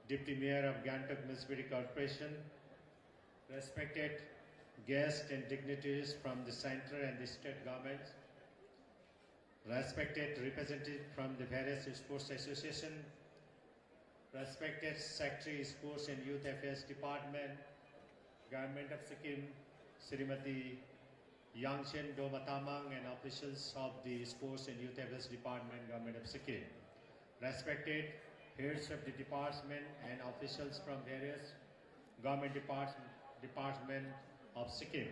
Deputy Mayor of Gangtok Municipality Corporation, respected guests and dignitaries from the central and the state governments, respected representatives from the various sports associations, respected Secretary Sports and Youth Affairs Department, Government of Sikkim, Srimati Yangchen Domatamang, and officials of the Sports and Youth Affairs Department, Government of Sikkim, respected heads of the department and officials from various government department of Sikkim,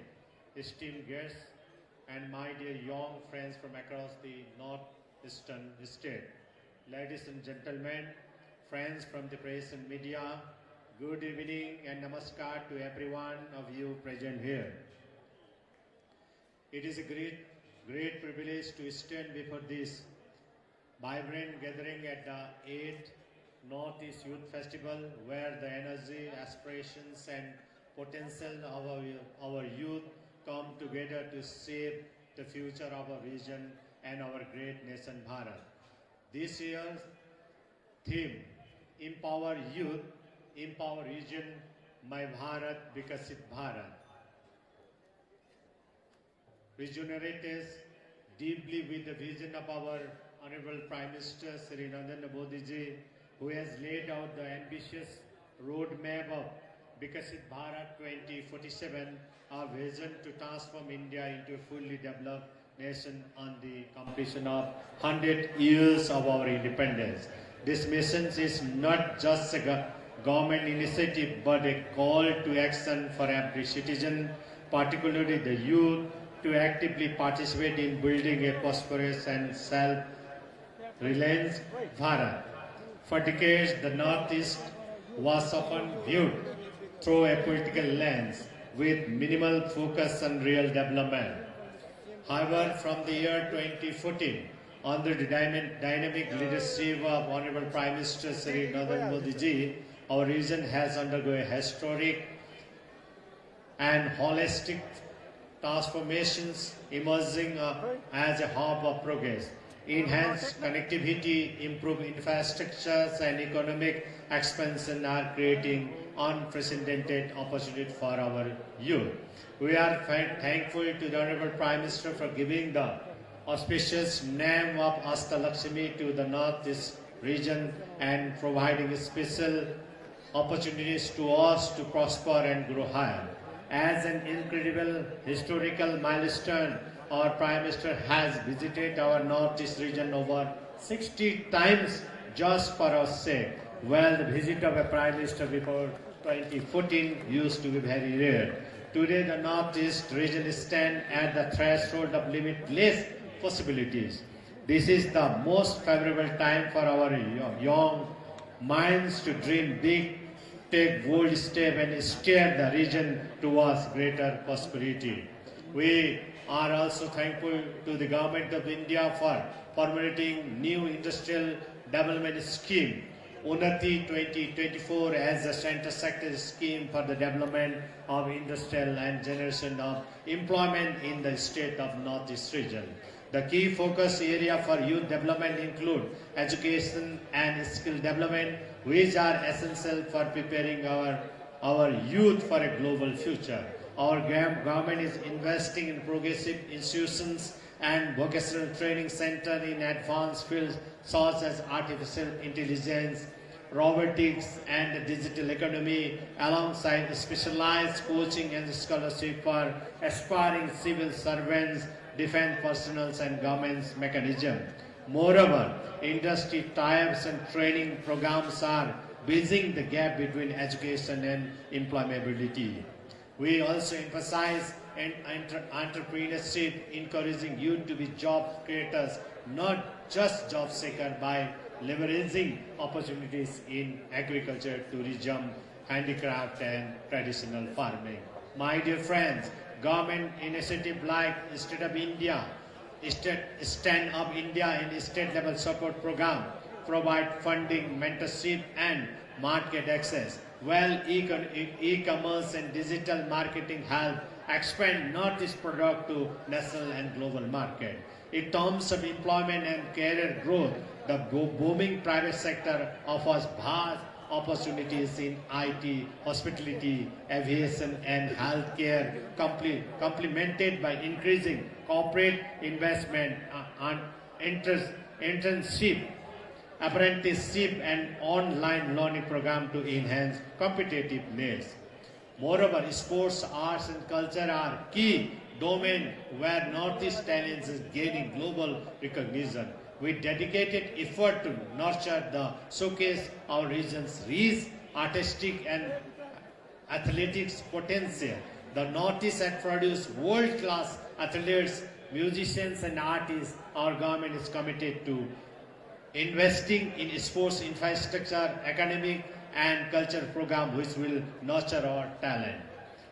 esteemed guests, and my dear young friends from across the northeastern state. Ladies and gentlemen, friends from the press and media, good evening and namaskar to every one of you present here. It is a great privilege to stand before this vibrant gathering at the 8th Northeast Youth Festival, where the energy, aspirations and potential of our youth come together to shape the future of our region and our great nation Bharat. This year's theme, Empower Youth, Empower Region, My Bharat, Vikasit Bharat, regenerates deeply with the vision of our Honorable Prime Minister Shri Narendra Modi ji, who has laid out the ambitious roadmap of Vikasit Bharat 2047, our vision to transform India into a fully developed nation on the completion of 100 years of our independence. This mission is not just a government initiative, but a call to action for every citizen, particularly the youth, to actively participate in building a prosperous and self-reliant Bharat. For decades, the Northeast was often viewed through a political lens with minimal focus on real development. However, from the year 2014, under the dynamic leadership of Honorable Prime Minister Shri Narendra Modi ji, our region has undergone a historic and holistic transformations, emerging as a hub of progress. Enhanced connectivity, improved infrastructures and economic expansion are creating unprecedented opportunity for our youth. We are thankful to the Honorable Prime Minister for giving the auspicious name of Asta Lakshmi to the Northeast region and providing special opportunities to us to prosper and grow higher. As an incredible historical milestone, our Prime Minister has visited our Northeast region over 60 times just for our sake, while the visit of a Prime Minister before 2014 used to be very rare. Today, the Northeast region stands at the threshold of limitless possibilities. This is the most favorable time for our young minds to dream big, take bold steps and steer the region towards greater prosperity. We are also thankful to the Government of India for formulating new industrial development scheme, Unnati 2024, as the center sector scheme for the development of industrial and generation of employment in the state of Northeast region. The key focus area for youth development include education and skill development, which are essential for preparing our youth for a global future. Our government is investing in progressive institutions and vocational training centers in advanced fields such as artificial intelligence, robotics and the digital economy, alongside specialized coaching and scholarship for aspiring civil servants, defense personnel and government's mechanism. Moreover, industry tie-ups and training programs are bridging the gap between education and employability. We also emphasize entrepreneurship, encouraging youth to be job creators, not just job seekers, by leveraging opportunities in agriculture, tourism, handicraft and traditional farming. My dear friends, government initiatives like State of India, Stand Up India and state level support program provide funding, mentorship and market access, while e-commerce and digital marketing help expand Northeast product to national and global market. In terms of employment and career growth, the booming private sector offers opportunities in IT, hospitality, aviation, and healthcare, complemented by increasing corporate investment on internship, apprenticeship, and online learning program to enhance competitiveness. Moreover, sports, arts, and culture are key domain where Northeast talents is gaining global recognition. With dedicated effort to nurture the showcase our region's rich artistic and athletics potential, the Northeast has produced world-class athletes, musicians, and artists. Our government is committed to investing in sports infrastructure, academic, and culture program which will nurture our talent.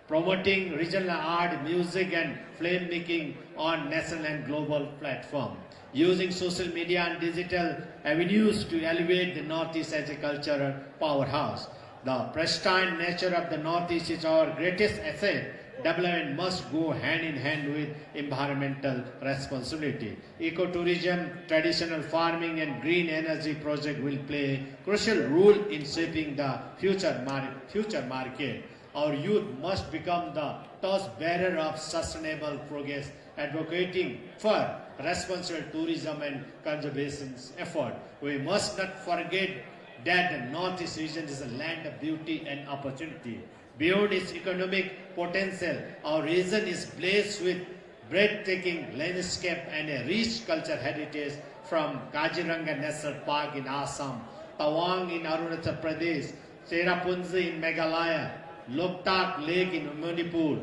Promoting regional art, music, and filmmaking on national and global platform. Using social media and digital avenues to elevate the Northeast as a cultural powerhouse. The pristine nature of the Northeast is our greatest asset. Development must go hand in hand with environmental responsibility. Ecotourism, traditional farming, and green energy project will play a crucial role in shaping the future market. Our youth must become the torchbearer of sustainable progress, advocating for responsible tourism and conservation effort. We must not forget that the Northeast region is a land of beauty and opportunity. Beyond its economic potential, our region is blessed with breathtaking landscape and a rich cultural heritage, from Kaziranga National Park in Assam, Tawang in Arunachal Pradesh, Cherrapunji in Meghalaya, Loktak Lake in Manipur,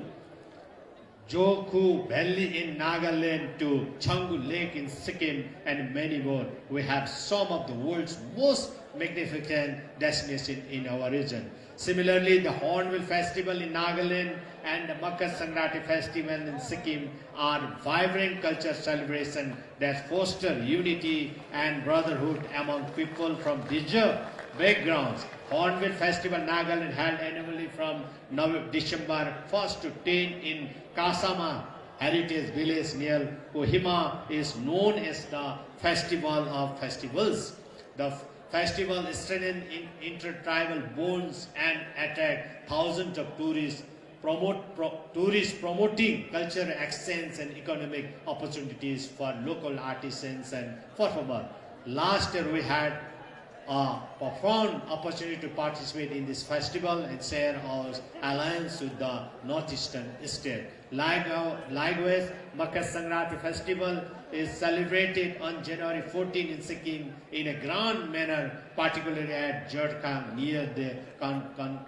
Jokhu Valley in Nagaland to Changu Lake in Sikkim, and many more. We have some of the world's most magnificent destinations in our region. Similarly, the Hornbill Festival in Nagaland and the Makar Sankranti Festival in Sikkim are vibrant cultural celebrations that foster unity and brotherhood among people from diverse backgrounds. Hornbill Festival Nagaland held annually from December 1st to 10 in Kasama Heritage Village near Kohima is known as the Festival of Festivals. The festival strengthens intertribal bonds and attract thousands of tourists, promoting cultural exchange and economic opportunities for local artisans and performers. Last year we had a profound opportunity to participate in this festival and share our alliance with the northeastern state. Likewise, Makar Sankranti Festival is celebrated on January 14 in Sikkim in a grand manner, particularly at Jharkhand near the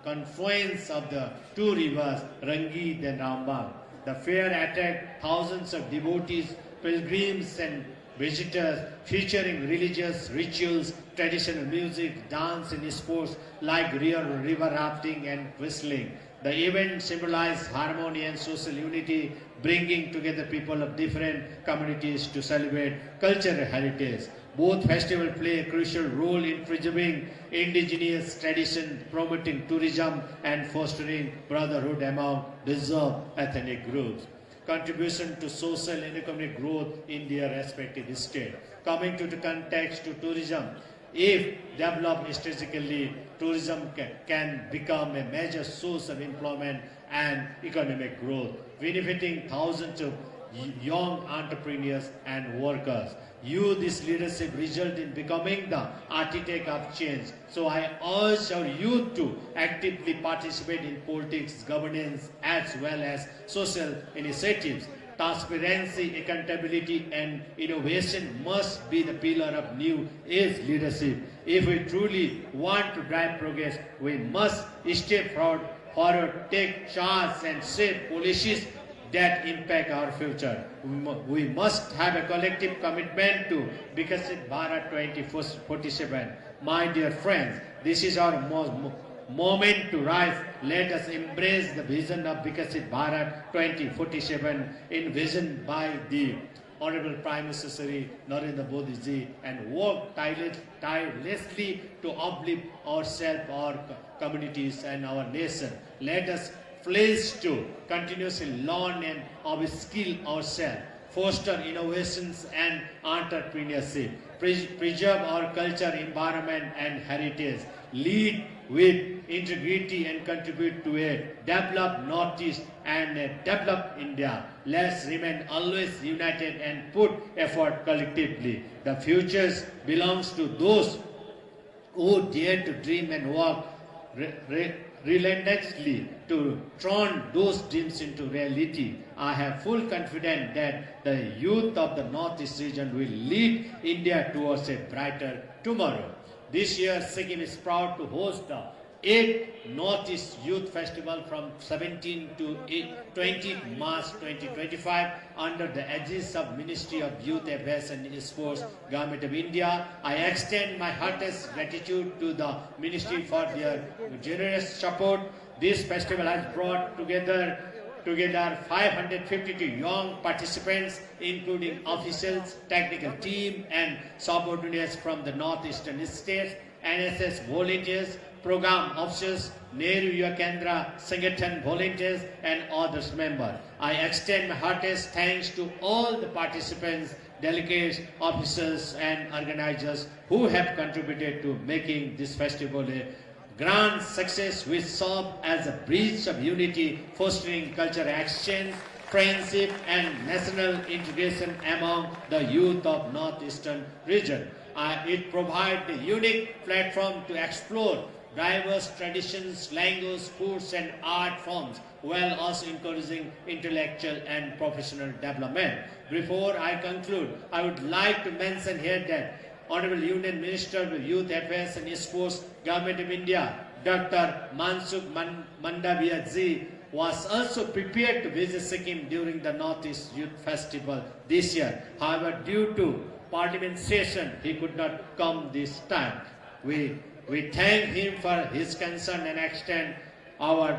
confluence of the two rivers, Rangit and Rambang. The fair attracts thousands of devotees, pilgrims, and visitors, featuring religious rituals, traditional music, dance, and sports like river rafting and whistling. The event symbolizes harmony and social unity, bringing together people of different communities to celebrate cultural heritage. Both festivals play a crucial role in preserving indigenous tradition, promoting tourism, and fostering brotherhood among diverse ethnic groups. Contribution to social and economic growth in their respective states. Coming to the context to tourism, if developed strategically, tourism can become a major source of employment and economic growth, benefiting thousands of young entrepreneurs and workers. This leadership result in becoming the architect of change. So I urge our youth to actively participate in politics, governance, as well as social initiatives. Transparency, accountability, and innovation must be the pillar of new age leadership. If we truly want to drive progress, we must step forward, take charge, and shape policies that impact our future. We must have a collective commitment to Vikasit Bharat 2047. My dear friends, this is our moment to rise. Let us embrace the vision of Vikasit Bharat 2047 envisioned by the Honorable Prime Minister Shri Narendra Modi ji, and work tirelessly to uplift ourselves, our communities, and our nation. Let us pledge to continuously learn and upskill ourselves, foster innovations and entrepreneurship, preserve our culture, environment, and heritage, lead with integrity and contribute to a developed Northeast and a developed India. Let's remain always united and put effort collectively. The future belongs to those who dare to dream and work relentlessly to turn those dreams into reality. I have full confidence that the youth of the Northeast region will lead India towards a brighter tomorrow. This year, Sikkim is proud to host the 8th Northeast Youth Festival from 17 to 20 March 2025 under the aegis of Ministry of Youth Affairs and Sports, Government of India. I extend my heartiest gratitude to the Ministry for their generous support. This festival has brought together 552 young participants, including officials, technical team, and subordinates from the northeastern states, NSS volunteers, program officers, Nehru Yuva Kendra Sangathan volunteers, and others members. I extend my heartiest thanks to all the participants, delegates, officers, and organizers who have contributed to making this festival a grand success, which serve as a bridge of unity, fostering cultural exchange, friendship, and national integration among the youth of Northeastern region. It provides a unique platform to explore diverse traditions, language, foods, and art forms, while also encouraging intellectual and professional development. Before I conclude, I would like to mention here that Honorable Union Minister of Youth Affairs and Sports, Government of India, Dr. Mansukh Mandaviya ji, was also prepared to visit Sikkim during the Northeast Youth Festival this year. However, due to Parliament session, he could not come this time. We thank him for his concern and extend our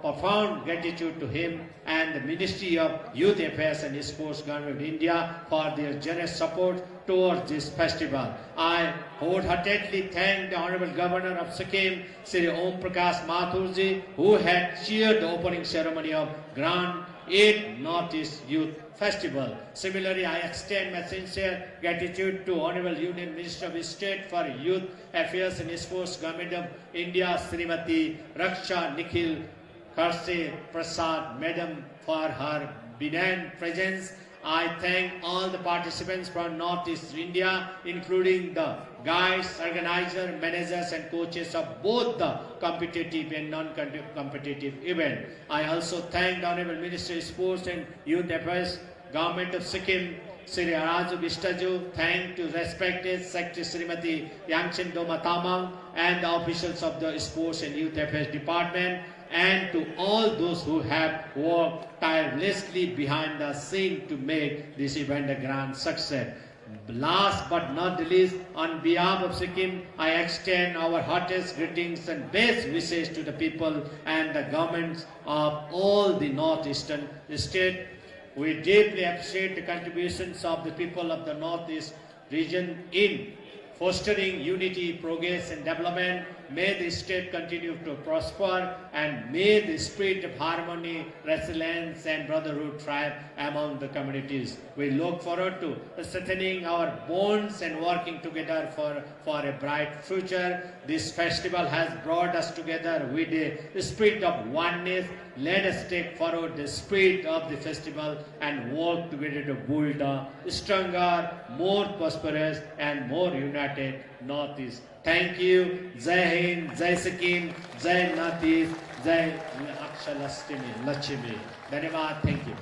profound gratitude to him and the Ministry of Youth Affairs and Sports, Government of India, for their generous support towards this festival. I wholeheartedly thank the Honorable Governor of Sikkim, Sri Om Prakash Mathur ji, who had chaired the opening ceremony of Grand 8th Northeast Youth Festival. Similarly, I extend my sincere gratitude to Honorable Union Minister of State for Youth Affairs and Sports, Government of India, Srimati Raksha Nikhil Kharse Prasad, Madam, for her benign presence. I thank all the participants from Northeast India, including the guides, organizers, managers, and coaches of both the competitive and non-competitive event. I also thank the Honorable Minister of Sports and Youth Affairs, Government of Sikkim, Sri Araju Vistaju, thank to respected Secretary Srimati Yangchen Doma Tamang and the officials of the Sports and Youth Affairs Department, and to all those who have worked tirelessly behind the scene to make this event a grand success. Last but not the least, on behalf of Sikkim, I extend our heartiest greetings and best wishes to the people and the governments of all the northeastern states. We deeply appreciate the contributions of the people of the Northeast region in fostering unity, progress, and development. May the state continue to prosper, and may the spirit of harmony, resilience, and brotherhood thrive among the communities. We look forward to strengthening our bonds and working together for a bright future. This festival has brought us together with a spirit of oneness. Let us take forward the spirit of the festival and work together to build a stronger, more prosperous, and more united Northeast. Thank you. Jai Hind, Jai Sikkim, Jai Northeast, Jai Akshalastimi, Lakshmi. Dhanyavad. Thank you.